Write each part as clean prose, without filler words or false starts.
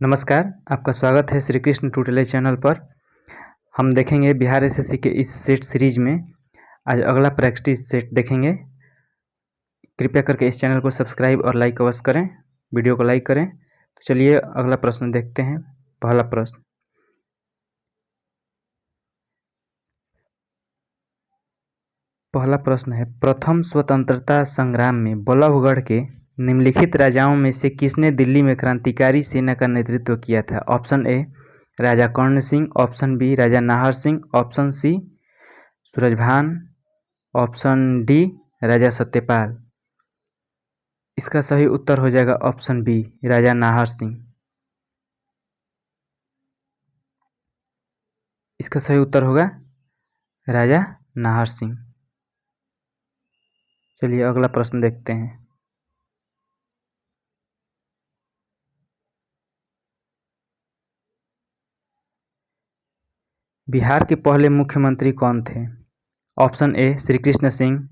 नमस्कार, आपका स्वागत है श्री कृष्ण ट्यूटोरियल चैनल पर। हम देखेंगे बिहार एसएससी के इस सेट सीरीज में आज अगला प्रैक्टिस सेट देखेंगे। कृपया करके इस चैनल को सब्सक्राइब और लाइक अवश्य करें, वीडियो को लाइक करें। तो चलिए अगला प्रश्न देखते हैं। पहला प्रश्न है, प्रथम स्वतंत्रता संग्राम में बल्लभगढ़ के निम्नलिखित राजाओं में से किसने दिल्ली में क्रांतिकारी सेना का नेतृत्व किया था? Option A Raja Karan Singh, option B Raja Nahar Singh, option C Surajbhan, option D Raja Satyapal. इसका सही उत्तर हो जाएगा ऑप्शन बी राजा नाहर सिंह। इसका सही उत्तर होगा राजा नाहर सिंह। चलिए अगला प्रश्न देखते हैं। बिहार के पहले मुख्यमंत्री कौन थे? ऑप्शन ए श्री कृष्ण सिंह,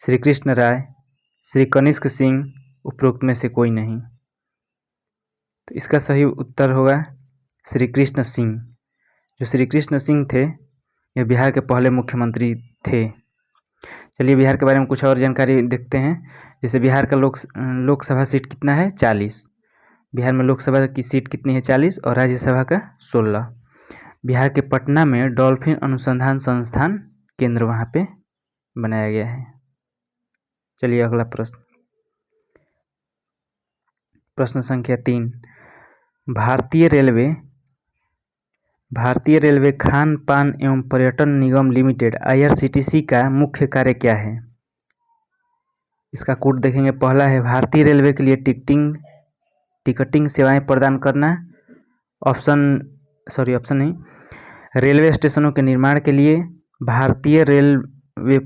श्री कृष्ण राय, श्री कनिष्क सिंह, उपरोक्त में से कोई नहीं। तो इसका सही उत्तर होगा श्री कृष्ण सिंह। जो श्री कृष्ण सिंह थे ये बिहार के पहले मुख्यमंत्री थे। चलिए बिहार के बारे में कुछ और जानकारी देखते हैं। जैसे बिहार का लोकसभा सीट कितना है? 40। बिहार में लोकसभा की सीट कितनी है? 40 और राज्यसभा का 16। बिहार के पटना में डॉल्फिन अनुसंधान संस्थान केंद्र वहाँ पे बनाया गया है। चलिए अगला प्रश्न संख्या 3। भारतीय रेलवे खान पान एवं पर्यटन निगम लिमिटेड IRCTC का मुख्य कार्य क्या है? इसका कोड देखेंगे। पहला है भारतीय रेलवे के लिए टिकटिंग सेवाएं प्रदान करना। ऑप्शन नहीं, रेलवे स्टेशनों के निर्माण के लिए भारतीय रेलवे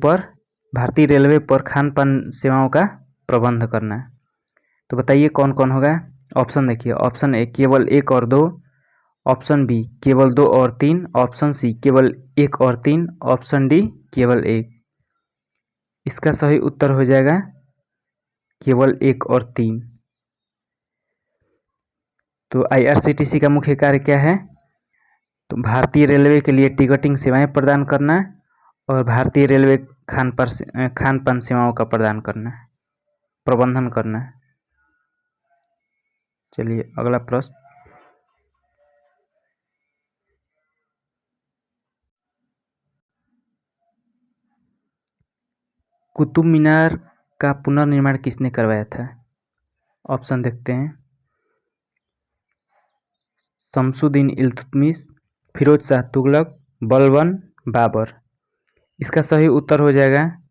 पर खान पान सेवाओं का प्रबंध करना। तो बताइए कौन कौन होगा? ऑप्शन देखिए। ऑप्शन ए केवल 1 और 2, ऑप्शन बी केवल 2 और 3, ऑप्शन सी केवल 1 और 3, ऑप्शन डी केवल 1। इसका सही उत्तर हो जाएगा केवल 1 और 3। तो IRCTC का मुख्य कार्य क्या है? तो भारतीय रेलवे के लिए टिकटिंग सेवाएं प्रदान करना और भारतीय रेलवे खान पान सेवाओं का प्रबंधन करना। चलिए अगला प्रश्न। कुतुब मीनार का पुनर्निर्माण किसने करवाया था? ऑप्शन देखते हैं। शमसुद्दीन इल्तुतमिश, फिरोज शाह तुगलक, बलबन, बाबर। इसका सही उत्तर हो जाएगा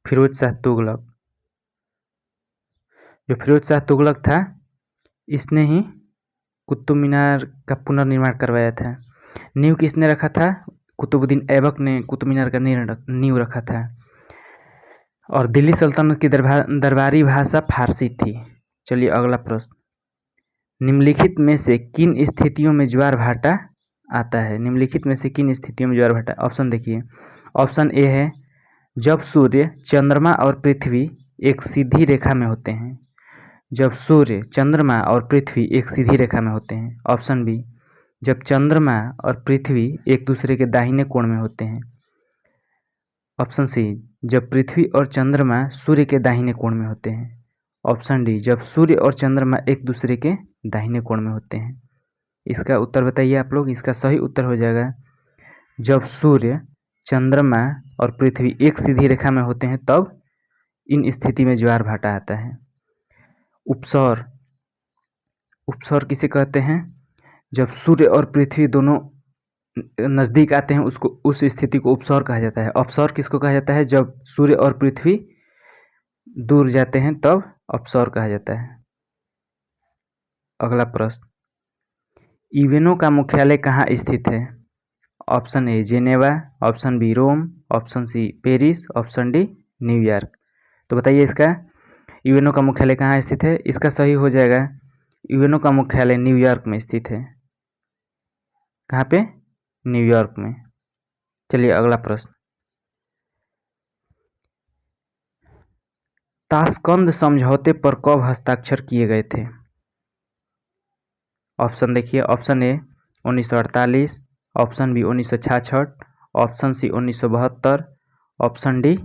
फिरोज शाह तुगलक। जो फिरोज शाह तुगलक था इसने ही कुतुब मीनार का पुनर्निर्माण करवाया था। नींव किसने रखा था? कुतुबुद्दीन ऐबक ने कुतुब मीनार का नींव रखा था। और दिल्ली सल्तनत की दरबारी भाषा फारसी थी। चलिए अगला प्रश्न। निम्नलिखित में से किन स्थितियों में ज्वार भाटा आता है? निम्नलिखित में से किन स्थितियों में ज्वार भाटा? ऑप्शन देखिए। ऑप्शन ए है जब सूर्य, चंद्रमा और पृथ्वी एक सीधी रेखा में होते हैं। जब सूर्य, चंद्रमा और पृथ्वी एक सीधी रेखा में होते हैं। ऑप्शन बी जब चंद्रमा और पृथ्वी एक दूसरे के दाहिने कोण में होते हैं। ऑप्शन सी जब पृथ्वी और चंद्रमा सूर्य के दाहिने कोण में होते हैं। ऑप्शन डी जब सूर्य और चंद्रमा एक दूसरे के दाहिने कोण में होते हैं। इसका उत्तर बताइए आप लोग। इसका सही उत्तर हो जाएगा जब सूर्य, चंद्रमा और पृथ्वी एक सीधी रेखा में होते हैं तब इन स्थिति में ज्वार भाटा आता है। उपसौर किसे कहते हैं? जब सूर्य और पृथ्वी दोनों नज़दीक आते हैं उस स्थिति को उपसौर कहा जाता है। अपसौर किसको कहा जाता है? जब सूर्य और पृथ्वी दूर जाते हैं तब अपसौर कहा जाता है। अगला प्रश्न। यूएनओ का मुख्यालय कहाँ स्थित है? Option A Geneva, option B Rome, option C Paris, option D New York. तो बताइए इसका यूएनओ का मुख्यालय कहाँ स्थित है? इसका सही हो जाएगा यूएनओ का मुख्यालय न्यूयॉर्क में स्थित है। कहाँ पे? न्यूयॉर्क में। चलिए अगला प्रश्न। ताशकंद समझौते पर कब हस्ताक्षर किए गए थे? ऑप्शन देखिए, option A 1948, option B 1966, option C 1972, option D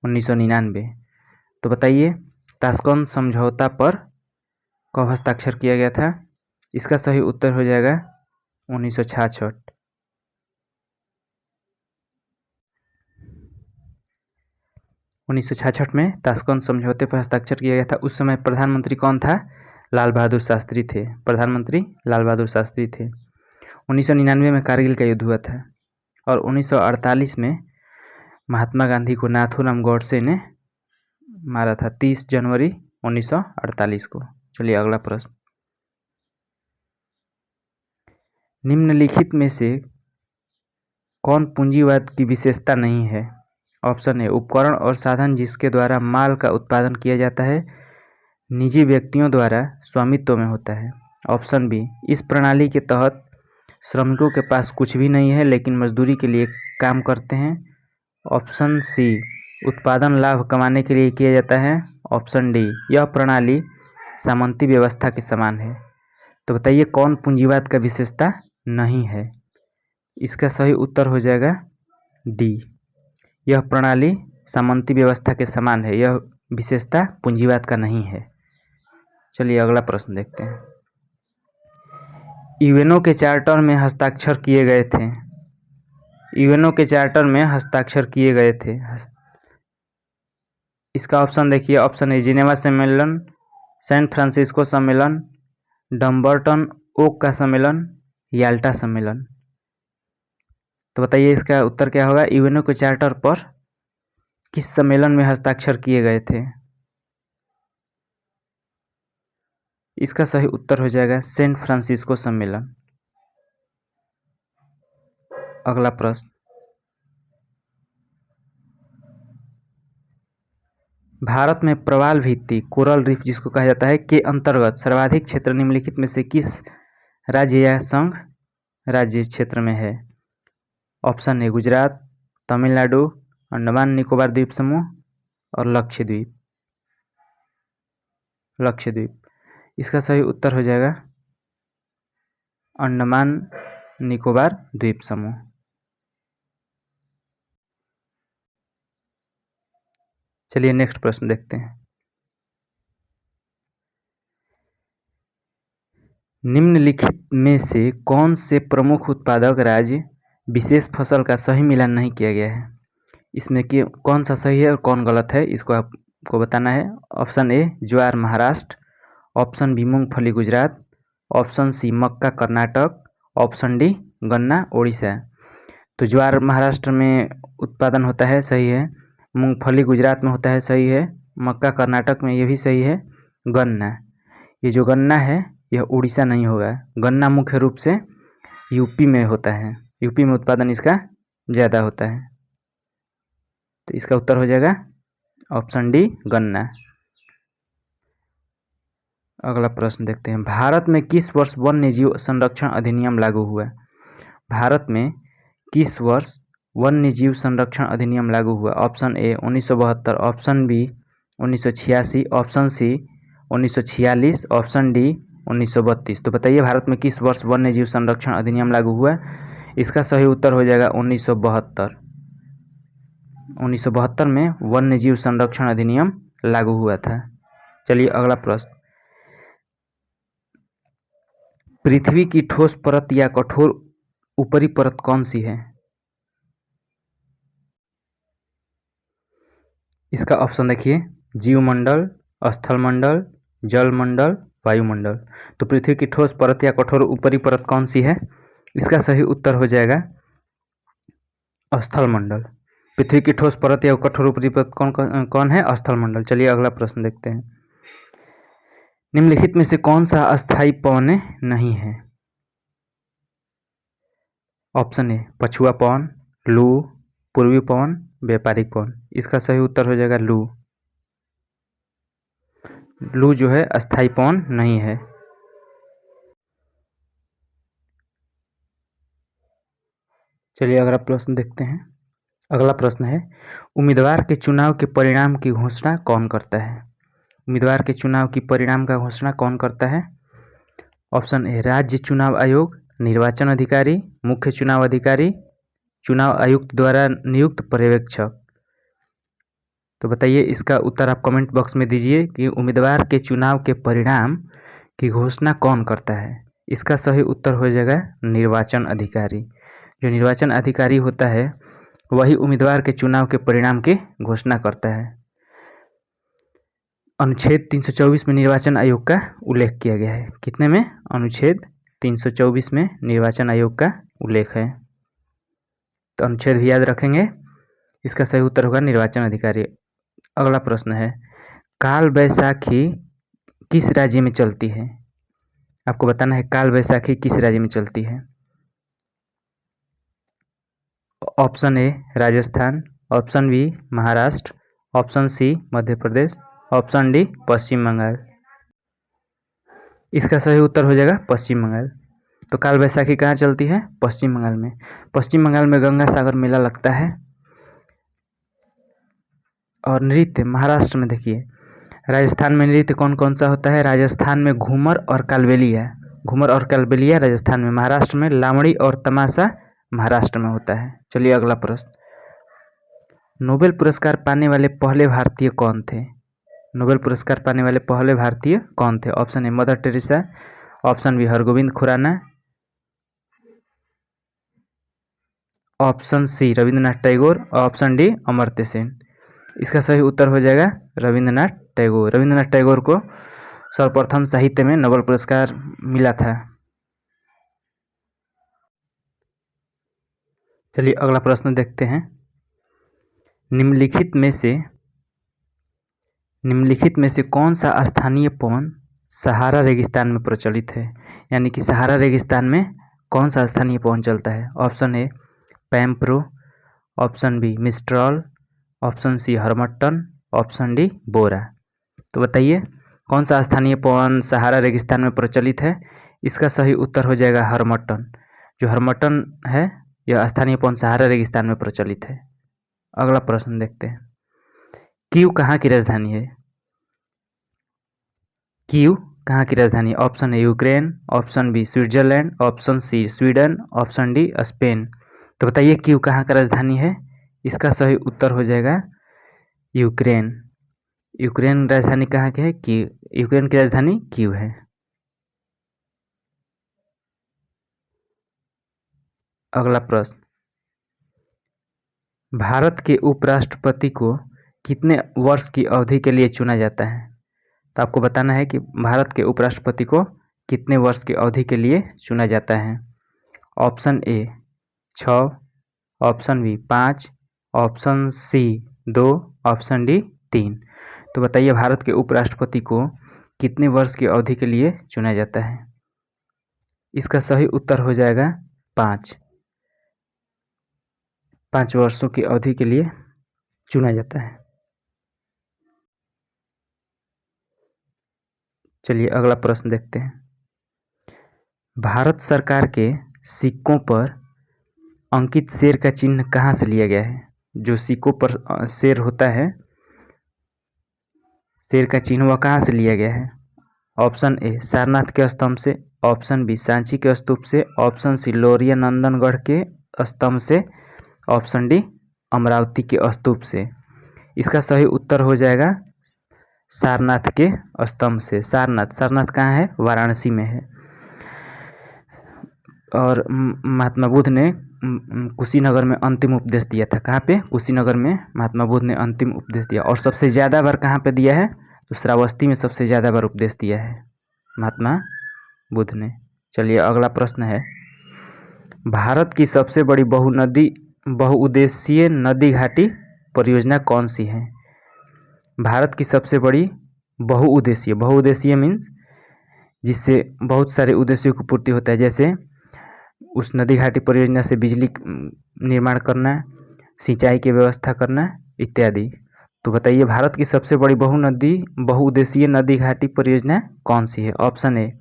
1999। तो बताइए ताशकंद समझौता पर कब हस्ताक्षर किया गया था? इसका सही उत्तर हो जाएगा 1966। 1966 में ताशकंद समझौते पर हस्ताक्षर किया गया था। उस समय प्रधानमंत्री कौन था? लाल बहादुर शास्त्री थे। प्रधानमंत्री लाल बहादुर शास्त्री थे। 1999 में कारगिल का युद्ध हुआ था और 1948 में महात्मा गांधी को नाथूराम गोडसे ने मारा था 30 जनवरी 1948 को। चलिए अगला प्रश्न, निम्नलिखित में से कौन पूंजीवाद की विशेषता नहीं है? ऑप्शन ए उपकरण और साधन जिसके द्वारा माल का उत्पादन किया जाता है निजी व्यक्तियों द्वारा स्वामित्व में होता है। ऑप्शन बी इस प्रणाली के तहत श्रमिकों के पास कुछ भी नहीं है लेकिन मजदूरी के लिए काम करते हैं। ऑप्शन सी उत्पादन लाभ कमाने के लिए किया जाता है। ऑप्शन डी यह प्रणाली सामंती व्यवस्था के समान है। तो बताइए कौन पूंजीवाद का विशेषता नहीं है? इसका सही उत्तर हो जाएगा डी, यह प्रणाली सामंती व्यवस्था के समान है, यह विशेषता पूंजीवाद का नहीं है। चलिए अगला प्रश्न देखते हैं, यूएनओ के चार्टर में हस्ताक्षर किए गए थे। यूएनओ के चार्टर में हस्ताक्षर किए गए थे। इसका ऑप्शन देखिए, ऑप्शन ए जिनेवा सम्मेलन, सैन फ्रांसिस्को सम्मेलन, डम्बर्टन ओक का सम्मेलन, याल्टा सम्मेलन। तो बताइए इसका उत्तर क्या होगा? यूएनओ के चार्टर पर किस सम्मेलन में हस्ताक्षर किए गए थे? इसका सही उत्तर हो जाएगा सैन फ्रांसिस्को सम्मेलन। अगला प्रश्न, भारत में प्रवाल भित्ति कोरल रीफ जिसको कहा जाता है के अंतर्गत सर्वाधिक क्षेत्र निम्नलिखित में से किस राज्य या संघ राज्य क्षेत्र में है? ऑप्शन ए गुजरात, तमिलनाडु, अंडमान निकोबार द्वीप समूह और लक्षद्वीप। लक्षद्वीप। इसका सही उत्तर हो जाएगा अंडमान निकोबार द्वीप समूह। चलिए नेक्स्ट प्रश्न देखते हैं, निम्नलिखित में से कौन से प्रमुख उत्पादक राज्य विशेष फसल का सही मिलान नहीं किया गया है? इसमें कि कौन सा सही है और कौन गलत है इसको आपको बताना है। ऑप्शन ए ज्वार महाराष्ट्र, ऑप्शन बी मूंगफली गुजरात, ऑप्शन सी मक्का कर्नाटक, ऑप्शन डी गन्ना ओडिशा। तो ज्वार महाराष्ट्र में उत्पादन होता है, सही है। मूंगफली गुजरात में होता है, सही है। मक्का कर्नाटक में, ये भी सही है। गन्ना, ये जो गन्ना है यह उड़ीसा नहीं होगा। गन्ना मुख्य रूप से यूपी में होता है, यूपी में उत्पादन इसका ज़्यादा होता है। तो इसका उत्तर हो जाएगा ऑप्शन डी गन्ना। अगला प्रश्न देखते हैं, भारत में किस वर्ष वन्यजीव संरक्षण अधिनियम लागू हुआ? भारत में किस वर्ष वन्यजीव संरक्षण अधिनियम लागू हुआ? Option A 1972, option B 1986, option C 1946, option D 1932। तो बताइए भारत में किस वर्ष वन्यजीव संरक्षण अधिनियम लागू हुआ? इसका सही उत्तर हो जाएगा 1972। 1972 में वन्यजीव संरक्षण अधिनियम लागू हुआ था। चलिए अगला प्रश्न, पृथ्वी की ठोस परत या कठोर ऊपरी परत कौन सी है? इसका ऑप्शन देखिए, जीवमंडल, स्थलमंडल, जलमंडल, वायुमंडल। तो पृथ्वी की ठोस परत या कठोर ऊपरी परत कौन सी है? इसका सही उत्तर हो जाएगा स्थलमंडल। पृथ्वी की ठोस परत या कठोर ऊपरी परत कौन है? स्थलमंडल। चलिए अगला प्रश्न देखते हैं, निम्नलिखित में से कौन सा अस्थायी पवन नहीं है? ऑप्शन ए पछुआ पवन, लू, पूर्वी पवन, व्यापारिक पवन। इसका सही उत्तर हो जाएगा लू। लू जो है अस्थायी पवन नहीं है। चलिए अगला प्रश्न देखते हैं। अगला प्रश्न है, उम्मीदवार के चुनाव के परिणाम की घोषणा कौन करता है? उम्मीदवार के चुनाव की परिणाम का घोषणा कौन करता है? ऑप्शन ए राज्य चुनाव आयोग, निर्वाचन अधिकारी, मुख्य चुनाव अधिकारी, चुनाव आयुक्त द्वारा नियुक्त पर्यवेक्षक। तो बताइए इसका उत्तर आप कमेंट बॉक्स में दीजिए कि उम्मीदवार के चुनाव के परिणाम की घोषणा कौन करता है। इसका सही उत्तर हो जाएगा निर्वाचन अधिकारी। जो निर्वाचन अधिकारी होता है वही उम्मीदवार के चुनाव के परिणाम की घोषणा करता है। अनुच्छेद 324 में निर्वाचन आयोग का उल्लेख किया गया है। कितने में? अनुच्छेद 324 में निर्वाचन आयोग का उल्लेख है। तो अनुच्छेद भी याद रखेंगे। इसका सही उत्तर होगा निर्वाचन अधिकारी। अगला प्रश्न है, काल बैसाखी किस राज्य में चलती है? आपको बताना है काल बैसाखी किस राज्य में चलती है। Option A Rajasthan, option B Maharashtra, option C Madhya Pradesh, option D Paschim Bangal. इसका सही उत्तर हो जाएगा पश्चिम बंगाल। तो काल बैसाखी कहाँ चलती है? पश्चिम बंगाल में। पश्चिम बंगाल में गंगा सागर मेला लगता है। और नृत्य महाराष्ट्र में देखिए, राजस्थान में नृत्य कौन कौन सा होता है? राजस्थान में घूमर और कालबेलिया, घूमर और कालबेलिया राजस्थान में। महाराष्ट्र में लावणी और तमाशा महाराष्ट्र में होता है। चलिए अगला प्रश्न, नोबेल पुरस्कार पाने वाले पहले भारतीय कौन थे? नोबेल पुरस्कार पाने वाले पहले भारतीय कौन थे? Option A Mother Teresa, option B Hargobind Khorana, option C Rabindranath Tagore, option D Amartya Sen. इसका सही उत्तर हो जाएगा रविंद्रनाथ टैगोर। रविंद्रनाथ टैगोर को सर्वप्रथम साहित्य में नोबेल पुरस्कार मिला था। चलिए अगला प्रश्न देखते हैं, निम्नलिखित में से कौन सा स्थानीय पवन सहारा रेगिस्तान में प्रचलित है? यानी कि सहारा रेगिस्तान में कौन सा स्थानीय पवन चलता है? Option A pampero, option B mistral, option C harmattan, option D bora. तो बताइए कौन सा स्थानीय पवन सहारा रेगिस्तान में प्रचलित है? इसका सही उत्तर हो जाएगा हरमट्टन। जो हरमट्टन है यह स्थानीय पवन सहारा रेगिस्तान में प्रचलित है। अगला प्रश्न देखते हैं, कीव कहाँ की राजधानी है? कीव कहाँ की राजधानी? Option A Ukraine, option B Switzerland, option C Sweden, option D Spain. तो बताइए कीव कहाँ का राजधानी है? इसका सही उत्तर हो जाएगा यूक्रेन। यूक्रेन राजधानी कहाँ की है? कीव। यूक्रेन की राजधानी कीव है। अगला प्रश्न, भारत के उपराष्ट्रपति को कितने वर्ष की अवधि के लिए चुना जाता है? तो आपको बताना है कि भारत के उपराष्ट्रपति को कितने वर्ष की अवधि के लिए चुना जाता है। Option A 6, option B 5, option C 2, option D 3। तो बताइए भारत के उपराष्ट्रपति को कितने वर्ष की अवधि के लिए चुना जाता है? इसका सही उत्तर हो जाएगा 5 वर्षों की अवधि के लिए चुना जाता है। चलिए अगला प्रश्न देखते हैं, भारत सरकार के सिक्कों पर अंकित शेर का चिन्ह कहाँ से लिया गया है? जो सिक्कों पर शेर होता है, शेर का चिन्ह वह कहाँ से लिया गया है? ऑप्शन ए सारनाथ के स्तंभ से, ऑप्शन बी सांची के स्तूप से, ऑप्शन सी लौरिया नंदनगढ़ के स्तंभ से, ऑप्शन डी अमरावती के स्तूप से। इसका सही उत्तर हो जाएगा सारनाथ के स्तंभ से। सारनाथ कहाँ है? वाराणसी में है। और महात्मा बुद्ध ने कुशीनगर में अंतिम उपदेश दिया था। कहाँ पे? कुशीनगर में महात्मा बुद्ध ने अंतिम उपदेश दिया। और सबसे ज़्यादा बार कहाँ पे दिया है? तो श्रावस्ती में सबसे ज़्यादा बार उपदेश दिया है महात्मा बुद्ध ने। चलिए अगला प्रश्न है, भारत की सबसे बड़ी बहुउद्देशीय नदी घाटी परियोजना कौन सी है? भारत की सबसे बड़ी बहुउद्देशीय मीन्स जिससे बहुत सारे उद्देश्यों की पूर्ति होता है, जैसे उस नदी घाटी परियोजना से बिजली निर्माण करना, सिंचाई की व्यवस्था करना इत्यादि। तो बताइए भारत की सबसे बड़ी बहुउद्देशीय नदी घाटी परियोजना कौन सी है? ऑप्शन ए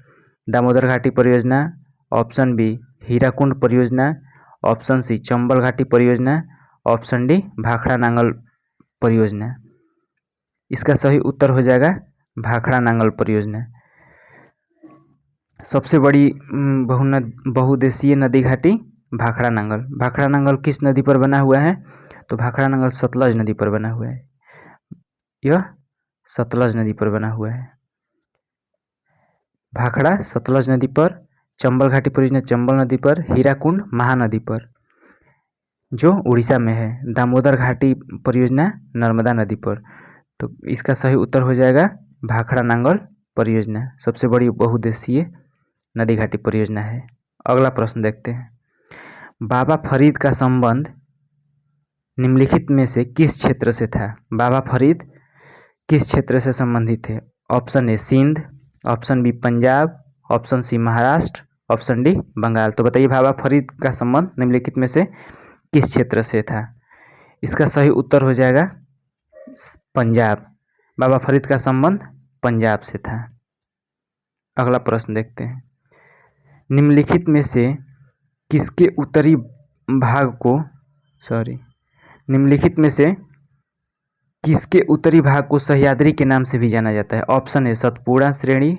दामोदर घाटी परियोजना, ऑप्शन बी हीराकुंड परियोजना, ऑप्शन सी चंबल घाटी परियोजना, ऑप्शन डी भाखड़ा नांगल परियोजना। इसका सही उत्तर हो जाएगा भाखड़ा नांगल परियोजना। सबसे बड़ी बहुउद्देशीय नदी घाटी भाखड़ा नांगल। भाखड़ा नांगल किस नदी पर बना हुआ है? तो भाखड़ा नांगल सतलज नदी पर बना हुआ है। यह सतलज नदी पर बना हुआ है। भाखड़ा सतलज नदी पर, चंबल घाटी परियोजना चंबल नदी पर, हीराकुंड महानदी पर जो उड़ीसा में है, दामोदर घाटी परियोजना नर्मदा नदी पर। तो इसका सही उत्तर हो जाएगा भाखड़ा नांगल परियोजना, सबसे बड़ी बहुउद्देशीय नदी घाटी परियोजना है। अगला प्रश्न देखते हैं। बाबा फरीद का संबंध निम्नलिखित में से किस क्षेत्र से था? बाबा फरीद किस क्षेत्र से संबंधित थे? Option A Sindh, option B Punjab, option C Maharashtra, option D Bengal. तो बताइए बाबा फरीद का संबंध निम्नलिखित में से किस क्षेत्र से था? इसका सही उत्तर हो जाएगा पंजाब। बाबा फरीद का संबंध पंजाब से था। अगला प्रश्न देखते हैं। निम्नलिखित में से किसके उत्तरी भाग को निम्नलिखित में से किसके उत्तरी भाग को सह्याद्री के नाम से भी जाना जाता है? ऑप्शन ए सतपुड़ा श्रेणी,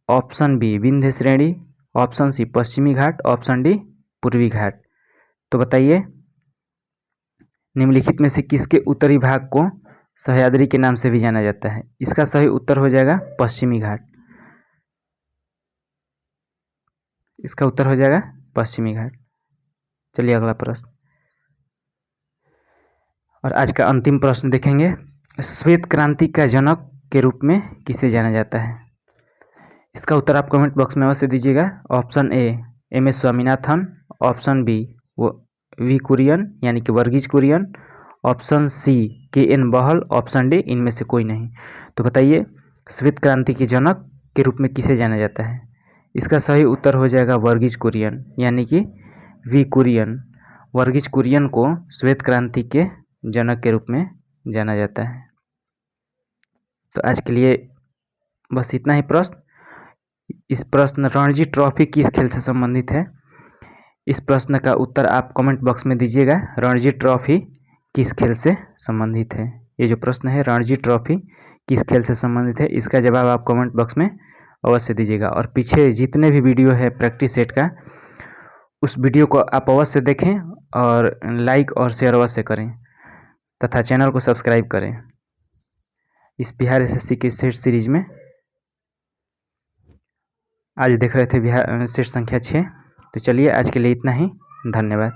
ऑप्शन बी विंध्य श्रेणी, ऑप्शन सी पश्चिमी घाट, ऑप्शन डी पूर्वी घाट। तो बताइए निम्नलिखित में से किसके उत्तरी भाग को सह्याद्री के नाम से भी जाना जाता है? इसका सही उत्तर हो जाएगा पश्चिमी घाट। इसका उत्तर हो जाएगा पश्चिमी घाट। चलिए अगला प्रश्न, और आज का अंतिम प्रश्न देखेंगे। श्वेत क्रांति का जनक के रूप में किसे जाना जाता है? इसका उत्तर आप कमेंट बॉक्स में अवश्य दीजिएगा। Option A MS. Swaminathan, option B V Kurien यानी कि Verghese Kurien, option C KN. Bahl, option D इनमें से कोई नहीं। तो बताइए श्वेत क्रांति के जनक के रूप में किसे जाना जाता है? इसका सही उत्तर हो जाएगा वर्गीज कुरियन यानी कि वी कुरियन। वर्गीज कुरियन को श्वेत क्रांति के जनक के रूप में जाना जाता है। तो आज के लिए बस इतना ही प्रश्न। इस प्रश्न रणजी ट्रॉफी किस खेल से संबंधित है? इस प्रश्न का उत्तर आप कमेंट बॉक्स में दीजिएगा। रणजी ट्रॉफी किस खेल से संबंधित है? ये जो प्रश्न है रणजी ट्रॉफी किस खेल से संबंधित है, इसका जवाब आप कमेंट बॉक्स में अवश्य दीजिएगा। और पीछे जितने भी वीडियो है प्रैक्टिस सेट का, उस वीडियो को आप अवश्य देखें और लाइक और शेयर अवश्य करें तथा चैनल को सब्सक्राइब करें। इस बिहार एसएससी के सेट सीरीज में आज देख रहे थे बिहार सेट संख्या 6। तो चलिए आज के लिए इतना ही। धन्यवाद।